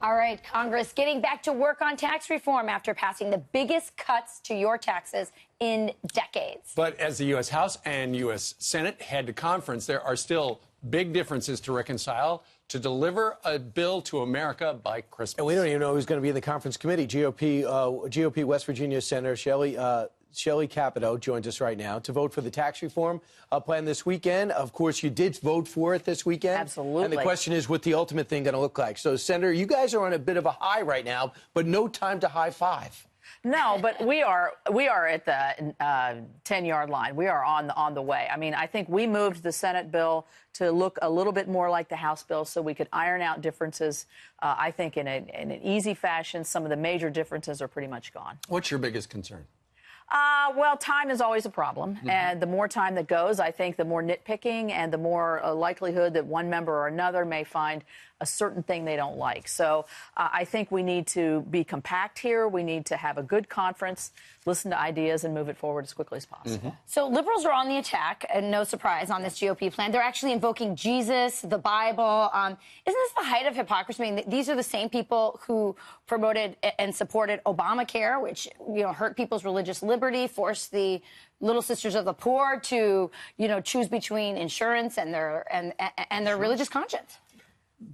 All right, Congress getting back to work on tax reform after passing the biggest cuts to your taxes in decades. But as the U.S. House and U.S. Senate head to conference, there are still big differences to reconcile to deliver a bill to America by Christmas. And we don't even know who's going to be in the conference committee. GOP West Virginia Senator Shelley Capito joins us right now to vote for the tax reform plan this weekend. Of course, you did vote for it this weekend. Absolutely. And the question is, what the ultimate thing going to look like? So, Senator, you guys are on a bit of a high right now, but no time to high five. No, but we are at the 10-yard line. We are on the way. I mean, I think we moved the Senate bill to look a little bit more like the House bill so we could iron out differences, I think, in an easy fashion. Some of the major differences are pretty much gone. What's your biggest concern? Well, time is always a problem. And the more time that goes, I think the more nitpicking and the more likelihood that one member or another may find a certain thing they don't like. So I think we need to be compact here. We need to have a good conference, listen to ideas, and move it forward as quickly as possible. So liberals are on the attack, and no surprise on this GOP plan. They're actually invoking Jesus, the Bible. Isn't this the height of hypocrisy? I mean, these are the same people who promoted and supported Obamacare, which, hurt people's religious liberty, forced the Little Sisters of the Poor to, choose between insurance and their religious conscience.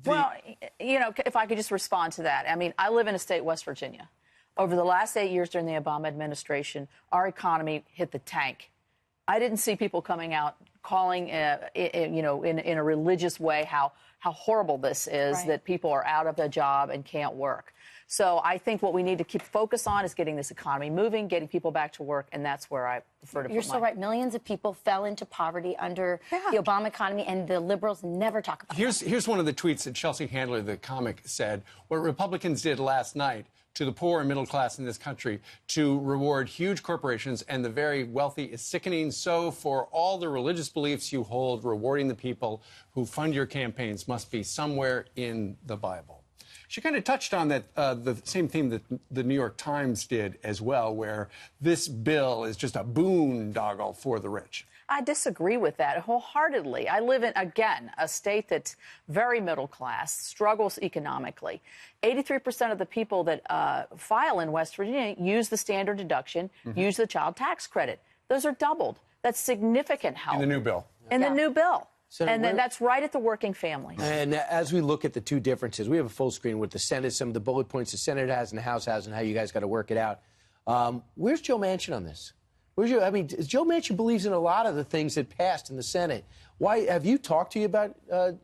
Well, if I could just respond to that. I mean, I live in a state, West Virginia. Over the last 8 years during the Obama administration, our economy hit the tank. I didn't see people coming out calling, in a religious way how horrible this is, right, that people are out of a job and can't work. So I think what we need to keep focus on is getting this economy moving, getting people back to work, and that's where I prefer to put You're so right. Millions of people fell into poverty under the Obama economy, and the liberals never talk about it. Here's one of the tweets that Chelsea Handler, the comic, said. What Republicans did last night to the poor and middle class in this country to reward huge corporations and the very wealthy is sickening. So for all the religious beliefs you hold, rewarding the people who fund your campaigns must be somewhere in the Bible. She kind of touched on that, the same theme that the New York Times did as well, where this bill is just a boondoggle for the rich. I disagree with that wholeheartedly. I live in, again, a state that's very middle class, struggles economically. 83% of the people that file in West Virginia use the standard deduction, use the child tax credit. Those are doubled. That's significant help. In the new bill. In the new bill. So and then that's right at the working family. And as we look at the two differences, we have a full screen with the Senate, some of the bullet points the Senate has and the House has, and how you guys got to work it out. Where's Joe Manchin on this? Joe Manchin believes in a lot of the things that passed in the Senate. Why have you talked to you about?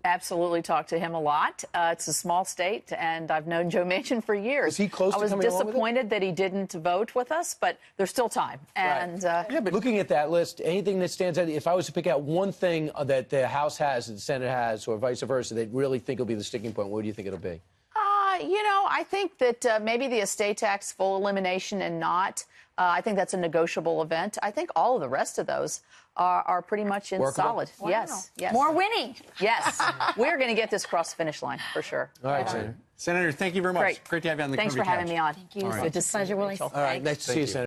Absolutely talked to him a lot. It's a small state, and I've known Joe Manchin for years. Is he close to coming along with it? I was disappointed that he didn't vote with us, but there's still time. And yeah, but looking at that list, anything that stands out, if I was to pick out one thing that the House has and the Senate has, or vice versa, that really think will be the sticking point, what do you think it'll be? I think that maybe the estate tax full elimination and not. I think that's a negotiable event. I think all of the rest of those are pretty much in solid. Wow. Yes. More winning. Yes. We're going to get this across the finish line for sure. All right, Senator. Senator, thank you very much. Great to have you on the Thanks for having me on. Thank you. Good to It's a pleasure, Willie. All right, nice to see you, Senator.